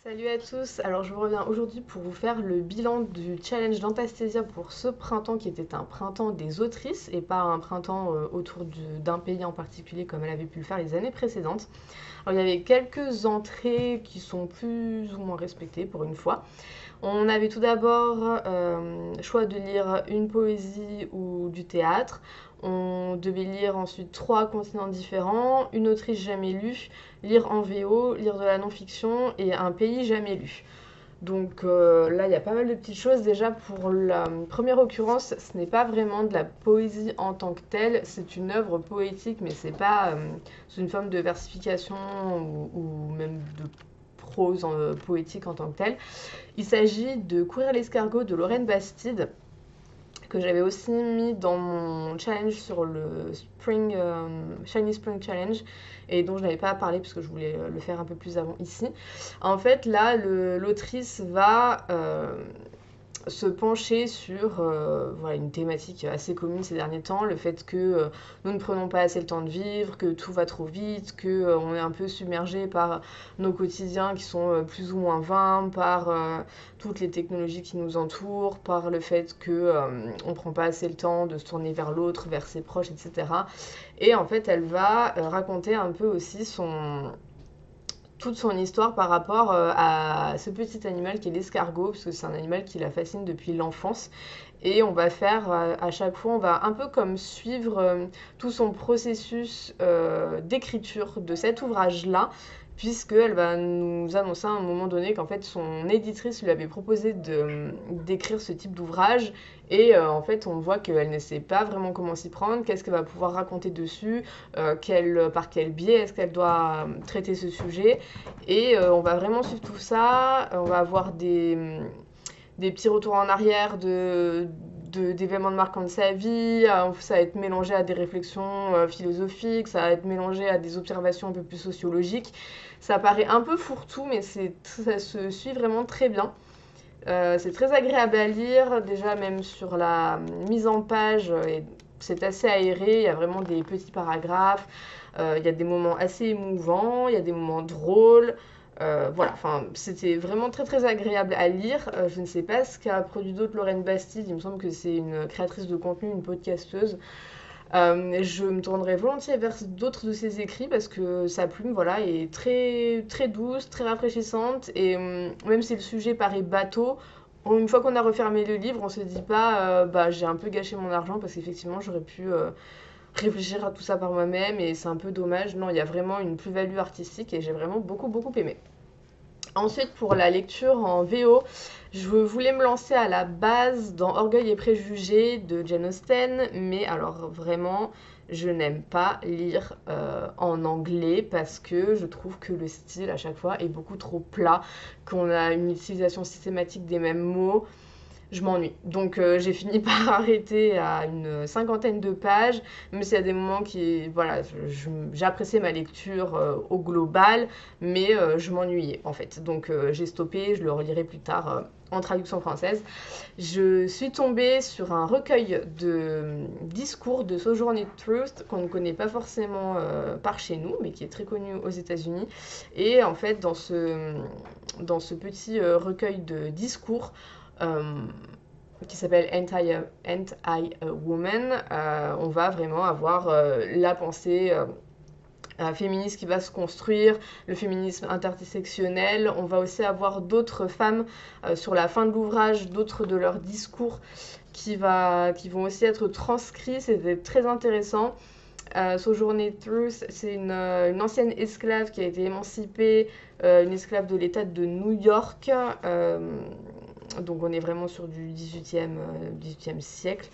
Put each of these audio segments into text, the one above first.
Salut à tous, alors je vous reviens aujourd'hui pour vous faire le bilan du challenge d'Antastésia pour ce printemps qui était un printemps des autrices et pas un printemps autour d'un pays en particulier comme elle avait pu le faire les années précédentes. Alors il y avait quelques entrées qui sont plus ou moins respectées pour une fois. On avait tout d'abord choix de lire une poésie ou du théâtre. On devait lire ensuite 3 continents différents, une autrice jamais lue, lire en VO, lire de la non-fiction et un pays jamais lu. Donc là, il y a pas mal de petites choses. Déjà, pour la première occurrence, ce n'est pas vraiment de la poésie en tant que telle, c'est une œuvre poétique, mais c'est pas sous une forme de versification ou même de prose poétique en tant que telle. Il s'agit de Courir l'escargot de Lorraine Bastide, que j'avais aussi mis dans mon challenge sur le Shiny Spring Challenge et dont je n'avais pas parlé parce que je voulais le faire un peu plus avant ici. En fait, là, l'autrice va se pencher sur voilà, une thématique assez commune ces derniers temps, le fait que nous ne prenons pas assez le temps de vivre, que tout va trop vite, que on est un peu submergé par nos quotidiens qui sont plus ou moins vains, par toutes les technologies qui nous entourent, par le fait que on prend pas assez le temps de se tourner vers l'autre, vers ses proches, etc. Et en fait, elle va raconter un peu aussi toute son histoire par rapport à ce petit animal qui est l'escargot, parce que c'est un animal qui la fascine depuis l'enfance. Et on va faire à chaque fois, on va un peu comme suivre tout son processus d'écriture de cet ouvrage-là, puisqu'elle va nous annoncer à un moment donné qu'en fait son éditrice lui avait proposé d'écrire ce type d'ouvrage et en fait on voit qu'elle ne sait pas vraiment comment s'y prendre, qu'est-ce qu'elle va pouvoir raconter dessus, par quel biais est-ce qu'elle doit traiter ce sujet et on va vraiment suivre tout ça, on va avoir des petits retours en arrière d'événements marquants de sa vie, ça va être mélangé à des réflexions philosophiques, ça va être mélangé à des observations un peu plus sociologiques. Ça paraît un peu fourre-tout, mais ça se suit vraiment très bien. C'est très agréable à lire, déjà même sur la mise en page, c'est assez aéré, il y a vraiment des petits paragraphes, il y a des moments assez émouvants, il y a des moments drôles. Voilà, enfin, c'était vraiment très très agréable à lire. Je ne sais pas ce qu'a produit d'autre Lorraine Bastide, il me semble que c'est une créatrice de contenu, une podcasteuse. Je me tournerai volontiers vers d'autres de ses écrits parce que sa plume voilà, est très, très douce, très rafraîchissante et même si le sujet paraît bateau, une fois qu'on a refermé le livre, on se dit pas bah j'ai un peu gâché mon argent parce qu'effectivement j'aurais pu réfléchir à tout ça par moi-même et c'est un peu dommage. Non, il y a vraiment une plus-value artistique et j'ai vraiment beaucoup beaucoup aimé. Ensuite, pour la lecture en VO, je voulais me lancer à la base dans Orgueil et Préjugés de Jane Austen, mais alors vraiment, je n'aime pas lire en anglais parce que je trouve que le style à chaque fois est beaucoup trop plat, qu'on a une utilisation systématique des mêmes mots, je m'ennuie. Donc j'ai fini par arrêter à une cinquantaine de pages, même s'il y a des moments qui, voilà, j'appréciais ma lecture au global, mais je m'ennuyais en fait. Donc j'ai stoppé, je le relirai plus tard en traduction française. Je suis tombée sur un recueil de discours de Sojourner Truth qu'on ne connaît pas forcément par chez nous, mais qui est très connu aux États-Unis. Et en fait, dans ce petit recueil de discours, euh, qui s'appelle Anti-Woman, on va vraiment avoir la pensée féministe qui va se construire, le féminisme intersectionnel. On va aussi avoir d'autres femmes sur la fin de l'ouvrage, d'autres de leurs discours qui vont aussi être transcrits. C'était très intéressant. Sojourner Truth, c'est une ancienne esclave qui a été émancipée, une esclave de l'État de New York. Donc on est vraiment sur du 18e siècle.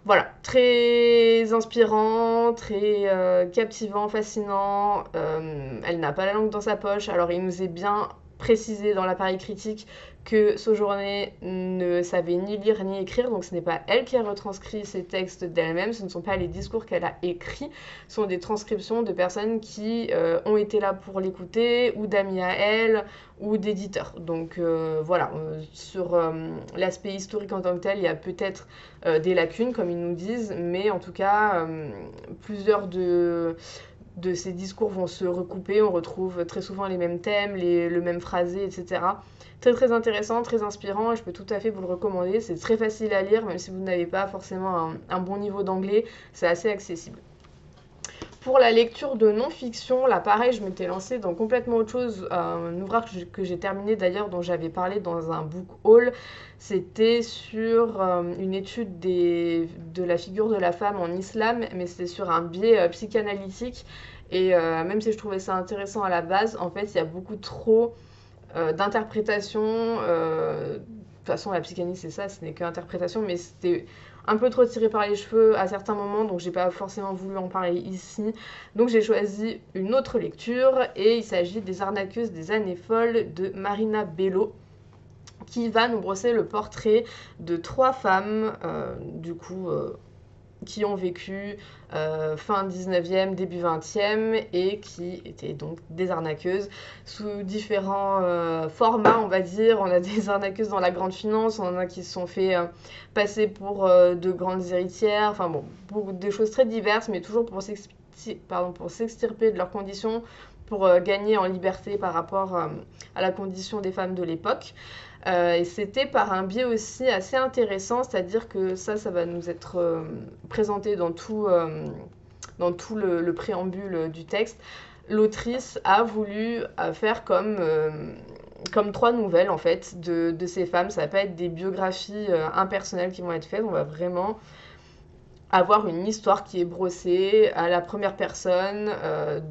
Voilà, très inspirant, très captivant, fascinant. Elle n'a pas la langue dans sa poche, alors il nous est bien précisé dans l'appareil critique que Sojourner ne savait ni lire ni écrire, donc ce n'est pas elle qui a retranscrit ces textes d'elle-même, ce ne sont pas les discours qu'elle a écrits, ce sont des transcriptions de personnes qui ont été là pour l'écouter, ou d'amis à elle, ou d'éditeurs. Donc voilà, sur l'aspect historique en tant que tel, il y a peut-être des lacunes, comme ils nous disent, mais en tout cas, plusieurs de ces discours vont se recouper, on retrouve très souvent les mêmes thèmes, le même phrasé, etc. Très très intéressant, très inspirant et je peux tout à fait vous le recommander. C'est très facile à lire, même si vous n'avez pas forcément un bon niveau d'anglais, c'est assez accessible. Pour la lecture de non-fiction, là pareil, je m'étais lancée dans complètement autre chose. Un ouvrage que j'ai terminé d'ailleurs, dont j'avais parlé dans un book haul, c'était sur une étude de la figure de la femme en islam, mais c'était sur un biais psychanalytique. Et même si je trouvais ça intéressant à la base, en fait, il y a beaucoup trop d'interprétations. De toute façon, la psychanalyse, c'est ça, ce n'est que interprétation, mais c'était un peu trop tiré par les cheveux à certains moments, donc j'ai pas forcément voulu en parler ici. Donc j'ai choisi une autre lecture, et il s'agit des Arnaqueuses des années folles de Marina Bello, qui va nous brosser le portrait de 3 femmes, qui ont vécu fin 19e, début 20e et qui étaient donc des arnaqueuses sous différents formats, on va dire. On a des arnaqueuses dans la grande finance, on en a qui se sont fait passer pour de grandes héritières, enfin bon, des choses très diverses, mais toujours pour s'extirper de leurs conditions, pour gagner en liberté par rapport à la condition des femmes de l'époque. Et c'était par un biais aussi assez intéressant, c'est-à-dire que ça va nous être présenté dans tout le préambule du texte. L'autrice a voulu faire comme 3 nouvelles en fait de ces femmes. Ça va pas être des biographies impersonnelles qui vont être faites, on va vraiment avoir une histoire qui est brossée à la première personne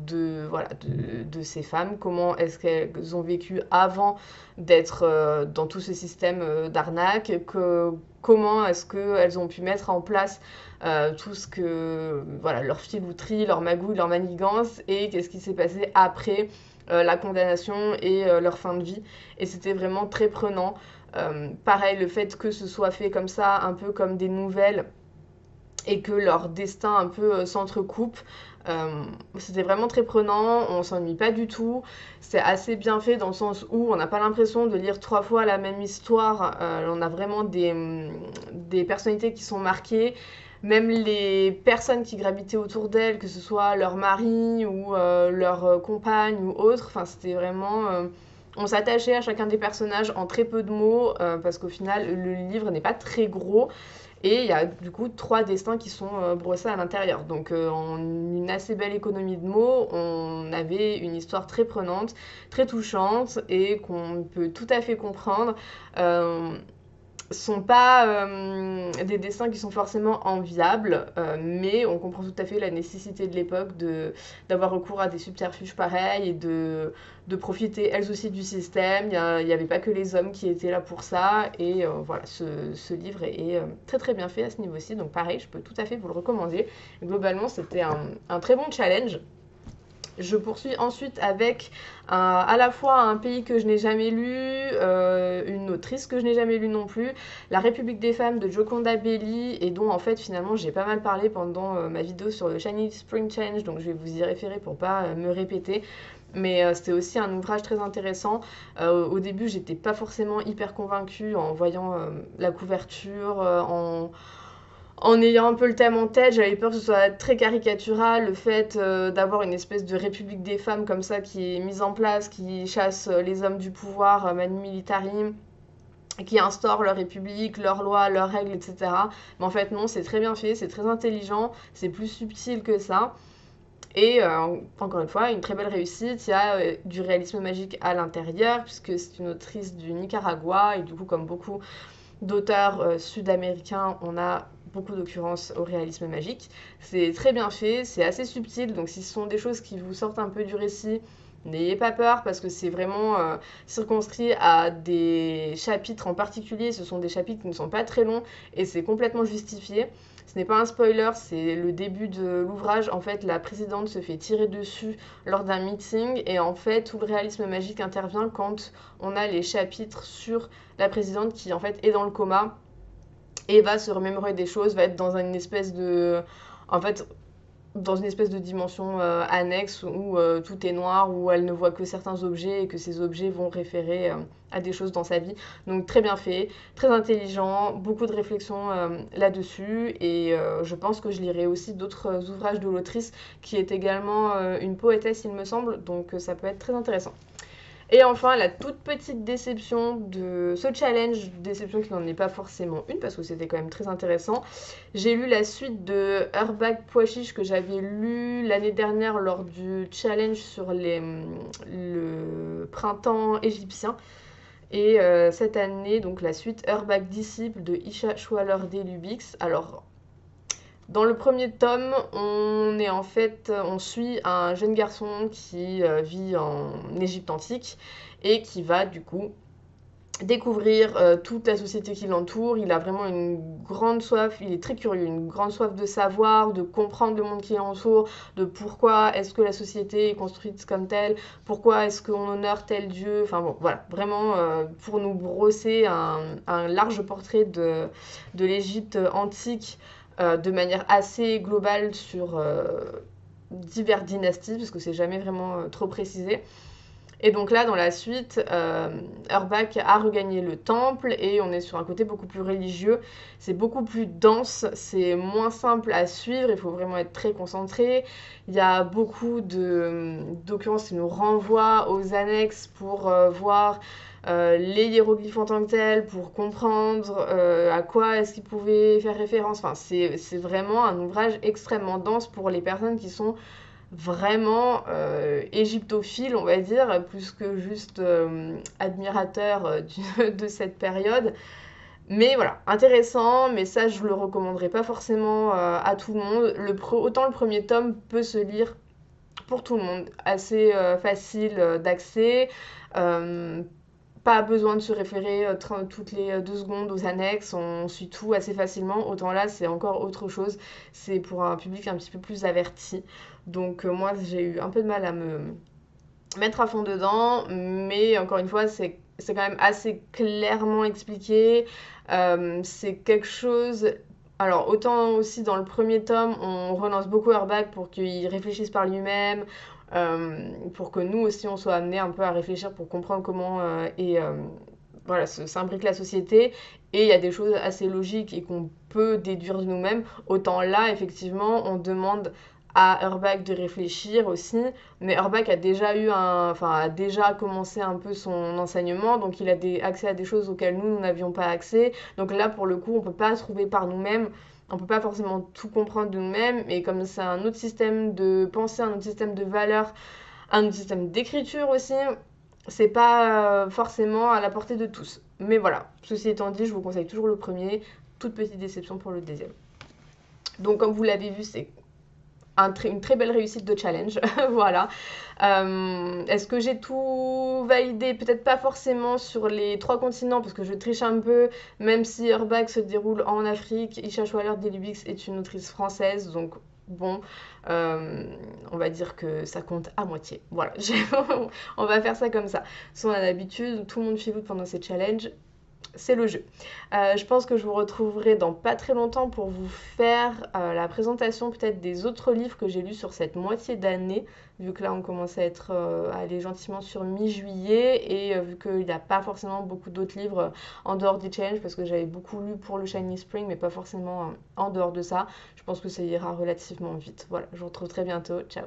de ces femmes, comment est-ce qu'elles ont vécu avant d'être dans tout ce système d'arnaque, comment est-ce qu'elles ont pu mettre en place tout ce que, leur filouterie, leur magouille, leur manigance, et qu'est-ce qui s'est passé après la condamnation et leur fin de vie. Et c'était vraiment très prenant. Pareil, le fait que ce soit fait comme ça, un peu comme des nouvelles, et que leur destin un peu s'entrecoupe. C'était vraiment très prenant, on s'ennuie pas du tout, c'est assez bien fait dans le sens où on n'a pas l'impression de lire 3 fois la même histoire. On a vraiment des personnalités qui sont marquées, même les personnes qui gravitaient autour d'elles, que ce soit leur mari ou leur compagne ou autre, enfin c'était vraiment... on s'attachait à chacun des personnages en très peu de mots, parce qu'au final le livre n'est pas très gros. Et il y a du coup 3 destins qui sont brossés à l'intérieur. Donc en une assez belle économie de mots, on avait une histoire très prenante, très touchante et qu'on peut tout à fait comprendre. Sont pas des destins qui sont forcément enviables, mais on comprend tout à fait la nécessité de l'époque d'avoir recours à des subterfuges pareils et de profiter elles aussi du système. Il n'y avait pas que les hommes qui étaient là pour ça, et ce livre est très très bien fait à ce niveau-ci, donc pareil, je peux tout à fait vous le recommander. Globalement, c'était un très bon challenge. Je poursuis ensuite avec à la fois un pays que je n'ai jamais lu, une autrice que je n'ai jamais lue non plus, La République des femmes de Gioconda Belli, et dont en fait finalement j'ai pas mal parlé pendant ma vidéo sur le Chinese Spring Change, donc je vais vous y référer pour pas me répéter. Mais c'était aussi un ouvrage très intéressant. Au début, j'étais pas forcément hyper convaincue en voyant la couverture, en ayant un peu le thème en tête. J'avais peur que ce soit très caricatural, le fait d'avoir une espèce de république des femmes comme ça qui est mise en place, qui chasse les hommes du pouvoir, manu militari, qui instaurent leur république, leurs lois, leurs règles, etc. Mais en fait non, c'est très bien fait, c'est très intelligent, c'est plus subtil que ça. Et encore une fois, une très belle réussite. Il y a du réalisme magique à l'intérieur, puisque c'est une autrice du Nicaragua, et du coup, comme beaucoup d'auteurs sud-américains, on a beaucoup d'occurrences au réalisme magique. C'est très bien fait, c'est assez subtil, donc si ce sont des choses qui vous sortent un peu du récit, n'ayez pas peur, parce que c'est vraiment circonscrit à des chapitres en particulier. Ce sont des chapitres qui ne sont pas très longs, et c'est complètement justifié. Ce n'est pas un spoiler, c'est le début de l'ouvrage. En fait, la présidente se fait tirer dessus lors d'un meeting, et en fait, tout le réalisme magique intervient quand on a les chapitres sur la présidente qui, en fait, est dans le coma et va se remémorer des choses, va être dans une espèce de... En fait, dans une espèce de dimension annexe où tout est noir, où elle ne voit que certains objets et que ces objets vont référer à des choses dans sa vie. Donc très bien fait, très intelligent, beaucoup de réflexions là-dessus et je pense que je lirai aussi d'autres ouvrages de l'autrice qui est également une poétesse il me semble, donc ça peut être très intéressant. Et enfin, la toute petite déception de ce challenge, déception qui n'en est pas forcément une parce que c'était quand même très intéressant. J'ai lu la suite de Herbag Pois Chiche que j'avais lu l'année dernière lors du challenge sur le printemps égyptien. Et cette année, donc la suite Herbag Disciple de Isha Schwaller Delubix. Alors, dans le premier tome, on suit un jeune garçon qui vit en Égypte antique et qui va du coup découvrir toute la société qui l'entoure. Il a vraiment une grande soif, il est très curieux, une grande soif de savoir, de comprendre le monde qui l'entoure, de pourquoi est-ce que la société est construite comme telle, pourquoi est-ce qu'on honore tel dieu, enfin bon, voilà, vraiment pour nous brosser un large portrait de l'Égypte antique de manière assez globale sur diverses dynasties, parce que c'est jamais vraiment trop précisé. Et donc là, dans la suite, Urbach a regagné le temple et on est sur un côté beaucoup plus religieux. C'est beaucoup plus dense, c'est moins simple à suivre, il faut vraiment être très concentré. Il y a beaucoup de documents qui nous renvoient aux annexes pour voir les hiéroglyphes en tant que tels, pour comprendre à quoi est-ce qu'ils pouvaient faire référence. Enfin, c'est vraiment un ouvrage extrêmement dense pour les personnes qui sont vraiment égyptophile, on va dire, plus que juste admirateur de cette période. Mais voilà, intéressant, mais ça je le recommanderais pas forcément à tout le monde. Autant le premier tome peut se lire pour tout le monde, assez facile d'accès. Pas besoin de se référer toutes les 2 secondes aux annexes, on suit tout assez facilement. Autant là, c'est encore autre chose. C'est pour un public un petit peu plus averti. Donc moi, j'ai eu un peu de mal à me mettre à fond dedans. Mais encore une fois, c'est quand même assez clairement expliqué. C'est quelque chose... Alors, autant aussi dans le premier tome, on relance beaucoup Herbach pour qu'il réfléchisse par lui-même, pour que nous aussi on soit amenés un peu à réfléchir pour comprendre comment voilà, s'imbrique la société. Et il y a des choses assez logiques et qu'on peut déduire de nous-mêmes. Autant là, effectivement, on demande à Herbach de réfléchir aussi, mais Herbach a déjà a déjà commencé un peu son enseignement, donc il a accès à des choses auxquelles nous n'avions pas accès. Donc là, pour le coup, on peut pas trouver par nous-mêmes, on peut pas forcément tout comprendre de nous-mêmes, et comme c'est un autre système de pensée, un autre système de valeurs, un autre système d'écriture aussi, c'est pas forcément à la portée de tous. Mais voilà, ceci étant dit, je vous conseille toujours le premier, toute petite déception pour le deuxième. Donc comme vous l'avez vu, c'est une très belle réussite de challenge. Voilà. Est-ce que j'ai tout validé? Peut-être pas forcément sur les 3 continents, parce que je triche un peu, même si Herbach se déroule en Afrique. Isha Schwaller Delubix est une autrice française, donc bon, on va dire que ça compte à moitié. Voilà, on va faire ça comme ça. Si on a l'habitude, tout le monde filoute pendant ces challenges. C'est le jeu. Je pense que je vous retrouverai dans pas très longtemps pour vous faire la présentation peut-être des autres livres que j'ai lus sur cette moitié d'année, vu que là on commence à aller gentiment sur mi-juillet et vu qu'il n'y a pas forcément beaucoup d'autres livres en dehors des challenges, parce que j'avais beaucoup lu pour le Shiny Spring, mais pas forcément en dehors de ça. Je pense que ça ira relativement vite. Voilà, je vous retrouve très bientôt. Ciao.